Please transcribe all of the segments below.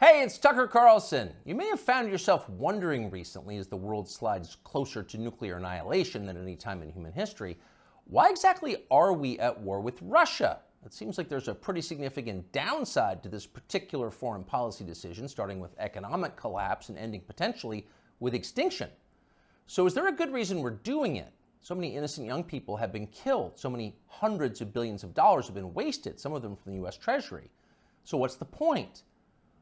Hey, it's Tucker Carlson. You may have found yourself wondering recently, as the world slides closer to nuclear annihilation than any time in human history, why exactly are we at war with Russia? It seems like there's a pretty significant downside to this particular foreign policy decision, starting with economic collapse and ending potentially with extinction. So is there a good reason we're doing it? So many innocent young people have been killed. So many hundreds of billions of dollars have been wasted, some of them from the U.S. Treasury. So what's the point?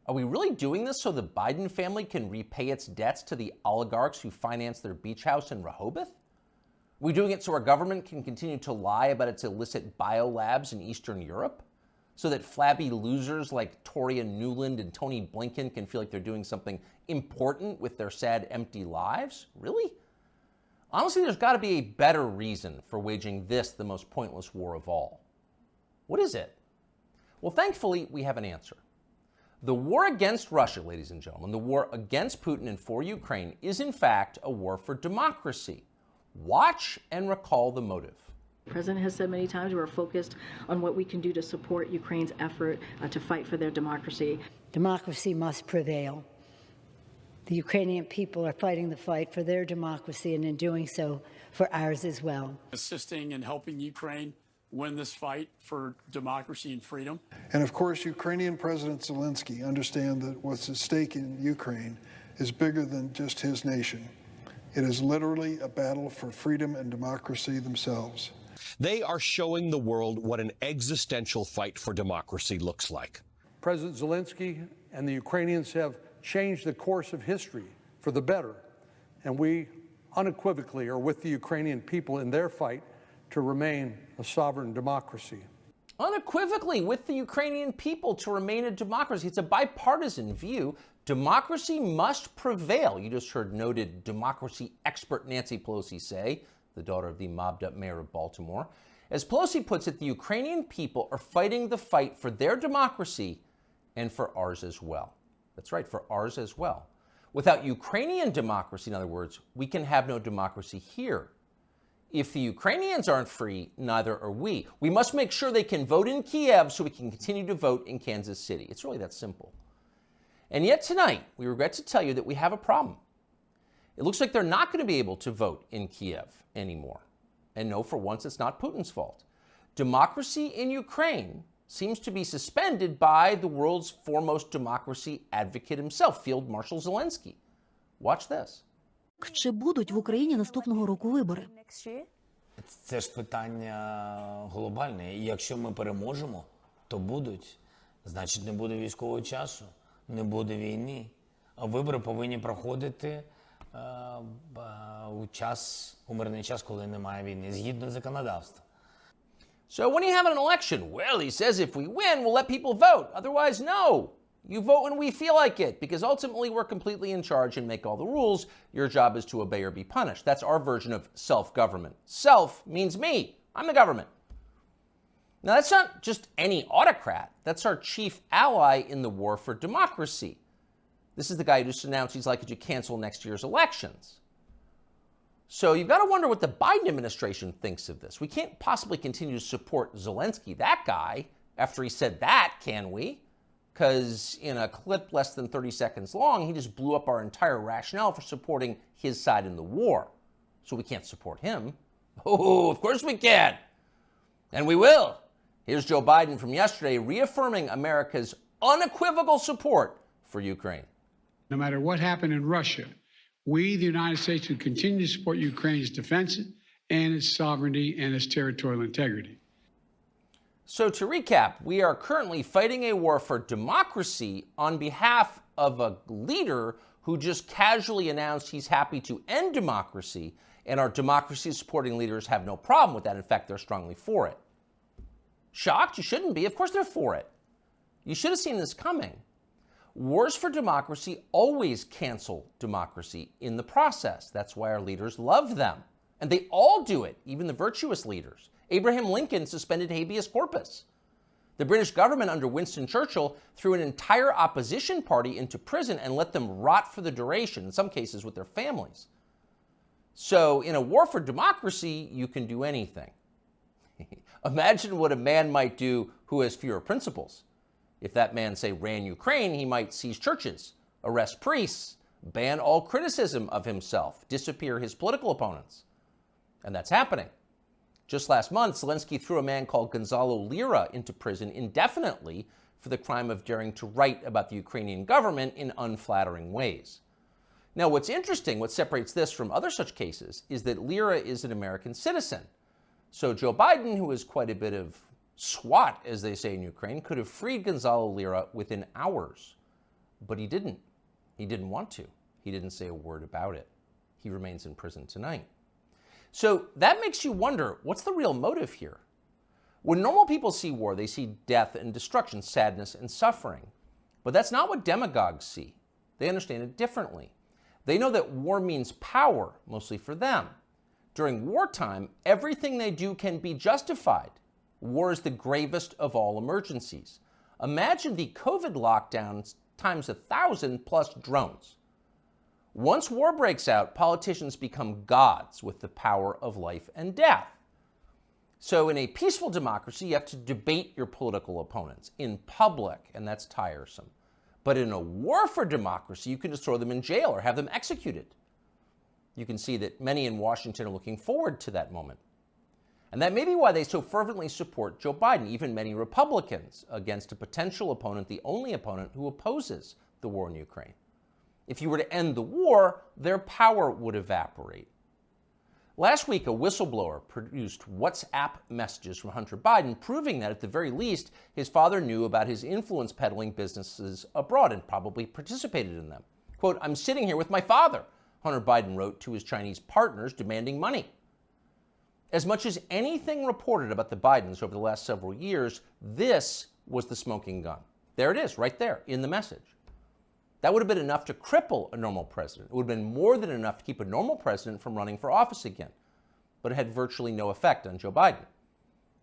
Are we really doing this so the Biden family can repay its debts to the oligarchs who financed their beach house in Rehoboth? Are we doing it so our government can continue to lie about its illicit biolabs in Eastern Europe? So that flabby losers like Toria Nuland and Tony Blinken can feel like they're doing something important with their sad, empty lives? Really? Honestly, there's got to be a better reason for waging this, the most pointless war of all. What is it? Well, thankfully, we have an answer. The war against Russia, ladies and gentlemen, the war against Putin and for Ukraine is in fact a war for democracy. Watch and recall the motive. The President has said many times we're focused on what we can do to support Ukraine's effort to fight for their democracy. Democracy must prevail. The Ukrainian people are fighting the fight for their democracy and in doing so for ours as well. Assisting and helping Ukraine win this fight for democracy and freedom. And of course, Ukrainian President Zelensky understands that what's at stake in Ukraine is bigger than just his nation. It is literally a battle for freedom and democracy themselves. They are showing the world what an existential fight for democracy looks like. President Zelensky and the Ukrainians have changed the course of history for the better, and we unequivocally are with the Ukrainian people in their fight to remain a sovereign democracy. Unequivocally with the Ukrainian people to remain a democracy. It's a bipartisan view. Democracy must prevail. You just heard noted democracy expert Nancy Pelosi say, the daughter of the mobbed-up mayor of Baltimore. As Pelosi puts it, the Ukrainian people are fighting the fight for their democracy and for ours as well. That's right, for ours as well. Without Ukrainian democracy, in other words, we can have no democracy here. If the Ukrainians aren't free, neither are we. We must make sure they can vote in Kiev so we can continue to vote in Kansas City. It's really that simple. And yet tonight, we regret to tell you that we have a problem. It looks like they're not going to be able to vote in Kiev anymore. And no, for once, it's not Putin's fault. Democracy in Ukraine seems to be suspended by the world's foremost democracy advocate himself, Field Marshal Zelensky. Watch this. Чи будуть в Україні наступного року вибори? Це ж питання глобальне. І якщо ми переможемо, то будуть. Значить, не буде військового часу, не буде війни. А вибори повинні проходити у мирний час, коли немає війни, згідно законодавства. So when you have an election, well, he says if we win, we'll let people vote. Otherwise, no. You vote when we feel like it, because ultimately we're completely in charge and make all the rules. Your job is to obey or be punished. That's our version of self-government. Self means me. I'm the government. Now, that's not just any autocrat. That's our chief ally in the war for democracy. This is the guy who just announced he's likely to cancel next year's elections. So you've got to wonder what the Biden administration thinks of this. We can't possibly continue to support Zelensky, that guy, after he said that, can we? Because in a clip less than 30 seconds long, he just blew up our entire rationale for supporting his side in the war. So we can't support him. Oh, of course we can. And we will. Here's Joe Biden from yesterday reaffirming America's unequivocal support for Ukraine. No matter what happened in Russia, we, the United States, will continue to support Ukraine's defense and its sovereignty and its territorial integrity. So to recap, we are currently fighting a war for democracy on behalf of a leader who just casually announced he's happy to end democracy, and our democracy-supporting leaders have no problem with that. In fact, they're strongly for it. Shocked? You shouldn't be. Of course they're for it. You should have seen this coming. Wars for democracy always cancel democracy in the process. That's why our leaders love them. And they all do it, even the virtuous leaders. Abraham Lincoln suspended habeas corpus. The British government under Winston Churchill threw an entire opposition party into prison and let them rot for the duration, in some cases with their families. So in a war for democracy, you can do anything. Imagine what a man might do who has fewer principles. If that man, say, ran Ukraine, he might seize churches, arrest priests, ban all criticism of himself, disappear his political opponents. And that's happening. Just last month, Zelensky threw a man called Gonzalo Lira into prison indefinitely for the crime of daring to write about the Ukrainian government in unflattering ways. Now, what's interesting, what separates this from other such cases, is that Lira is an American citizen. So Joe Biden, who is quite a bit of SWAT, as they say in Ukraine, could have freed Gonzalo Lira within hours. But he didn't. He didn't want to. He didn't say a word about it. He remains in prison tonight. So that makes you wonder, what's the real motive here? When normal people see war, they see death and destruction, sadness and suffering. But that's not what demagogues see. They understand it differently. They know that war means power, mostly for them. During wartime, everything they do can be justified. War is the gravest of all emergencies. Imagine the COVID lockdowns times 1,000 plus drones. Once war breaks out, politicians become gods with the power of life and death. So in a peaceful democracy, you have to debate your political opponents in public, and that's tiresome. But in a war for democracy, you can just throw them in jail or have them executed. You can see that many in Washington are looking forward to that moment. And that may be why they so fervently support Joe Biden, even many Republicans, against a potential opponent, the only opponent who opposes the war in Ukraine. If you were to end the war, their power would evaporate. Last week, a whistleblower produced WhatsApp messages from Hunter Biden, proving that at the very least, his father knew about his influence peddling businesses abroad and probably participated in them. Quote, "I'm sitting here with my father," Hunter Biden wrote to his Chinese partners demanding money. As much as anything reported about the Bidens over the last several years, this was the smoking gun. There it is, right there, in the message. That would have been enough to cripple a normal president. It would have been more than enough to keep a normal president from running for office again. But it had virtually no effect on Joe Biden.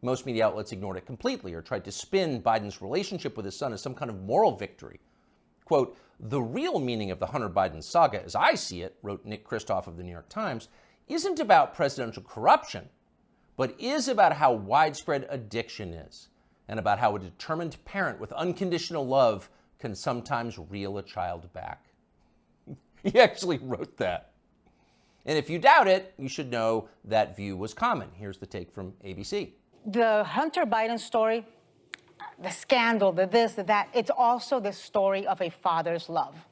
Most media outlets ignored it completely or tried to spin Biden's relationship with his son as some kind of moral victory. Quote, "The real meaning of the Hunter Biden saga, as I see it," wrote Nick Kristof of the New York Times, "isn't about presidential corruption, but is about how widespread addiction is and about how a determined parent with unconditional love can sometimes reel a child back." He actually wrote that. And if you doubt it, you should know that view was common. Here's the take from ABC. The Hunter Biden story, the scandal, the this, the that, it's also the story of a father's love.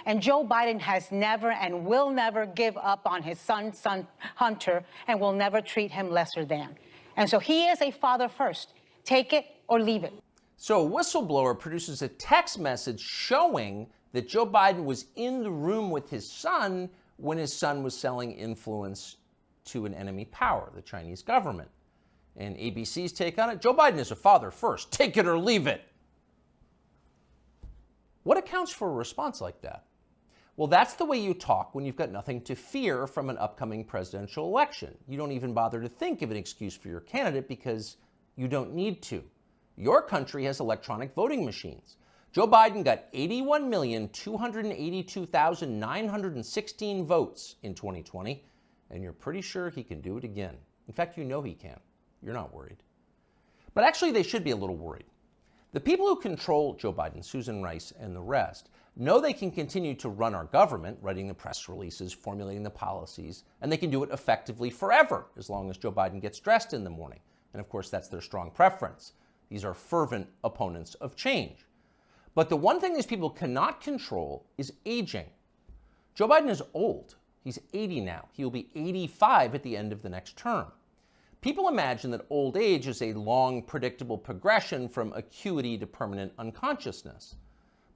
And Joe Biden has never and will never give up on his son Hunter, and will never treat him lesser than. And so he is a father first. Take it or leave it. So a whistleblower produces a text message showing that Joe Biden was in the room with his son when his son was selling influence to an enemy power, the Chinese government. And ABC's take on it, Joe Biden is a father first. Take it or leave it. What accounts for a response like that? Well, that's the way you talk when you've got nothing to fear from an upcoming presidential election. You don't even bother to think of an excuse for your candidate because you don't need to. Your country has electronic voting machines. Joe Biden got 81,282,916 votes in 2020, and you're pretty sure he can do it again. In fact, you know he can. You're not worried. But actually, they should be a little worried. The people who control Joe Biden, Susan Rice and the rest, know they can continue to run our government, writing the press releases, formulating the policies, and they can do it effectively forever, as long as Joe Biden gets dressed in the morning. And of course, that's their strong preference. These are fervent opponents of change. But the one thing these people cannot control is aging. Joe Biden is old. He's 80 now. He'll be 85 at the end of the next term. People imagine that old age is a long, predictable progression from acuity to permanent unconsciousness.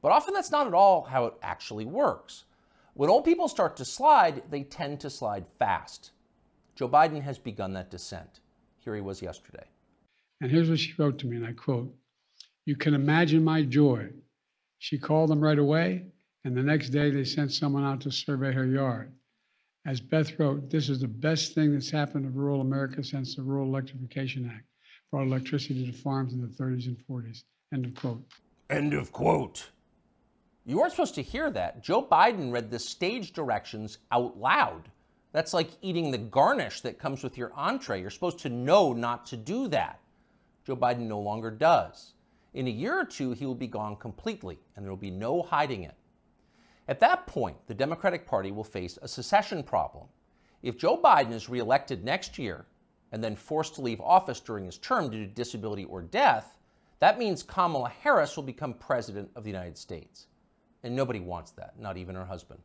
But often that's not at all how it actually works. When old people start to slide, they tend to slide fast. Joe Biden has begun that descent. Here he was yesterday. And here's what she wrote to me, and I quote, "You can imagine my joy. She called them right away, and the next day they sent someone out to survey her yard. As Beth wrote, this is the best thing that's happened to rural America since the Rural Electrification Act brought electricity to farms in the 30s and 40s. End of quote." End of quote. You weren't supposed to hear that. Joe Biden read the stage directions out loud. That's like eating the garnish that comes with your entree. You're supposed to know not to do that. Joe Biden no longer does. In a year or two, he will be gone completely, and there will be no hiding it. At that point, the Democratic Party will face a secession problem. If Joe Biden is reelected next year and then forced to leave office during his term due to disability or death, that means Kamala Harris will become president of the United States. And nobody wants that, not even her husband.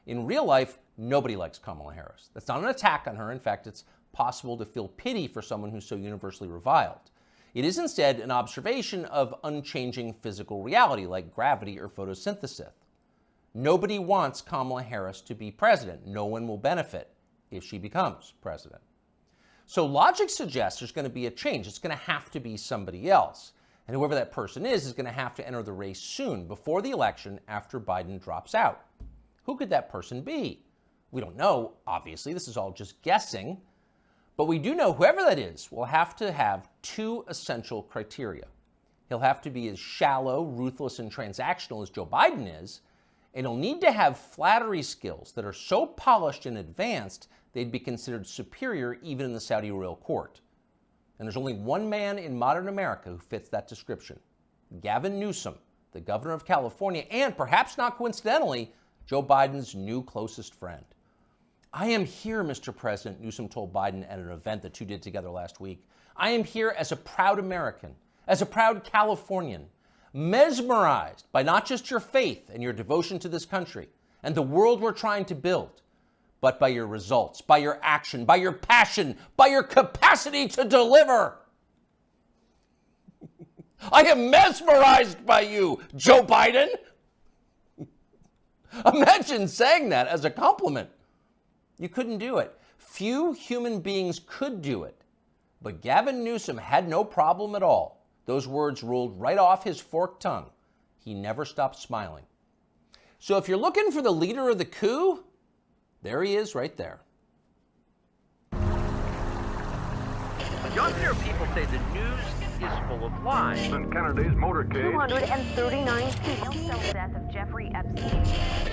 In real life, nobody likes Kamala Harris. That's not an attack on her. In fact, it's possible to feel pity for someone who's so universally reviled. It is instead an observation of unchanging physical reality like gravity or photosynthesis. Nobody wants Kamala Harris to be president. No one will benefit if she becomes president. So logic suggests there's going to be a change. It's going to have to be somebody else. And whoever that person is going to have to enter the race soon, before the election, after Biden drops out. Who could that person be? We don't know, obviously. This is all just guessing. But we do know whoever that is will have to have two essential criteria. He'll have to be as shallow, ruthless, and transactional as Joe Biden is, and he'll need to have flattery skills that are so polished and advanced they'd be considered superior even in the Saudi royal court. And there's only one man in modern America who fits that description: Gavin Newsom, the governor of California, and perhaps not coincidentally, Joe Biden's new closest friend. "I am here, Mr. President," Newsom told Biden at an event the two did together last week. "I am here as a proud American, as a proud Californian, mesmerized by not just your faith and your devotion to this country and the world we're trying to build, but by your results, by your action, by your passion, by your capacity to deliver. I am mesmerized by you, Joe Biden." Imagine saying that as a compliment. You couldn't do it. Few human beings could do it. But Gavin Newsom had no problem at all. Those words rolled right off his forked tongue. He never stopped smiling. So if you're looking for the leader of the coup, there he is right there. Younger people say the news is full of lies. In Kennedy's motorcade. 239 people. The death of Jeffrey Epstein.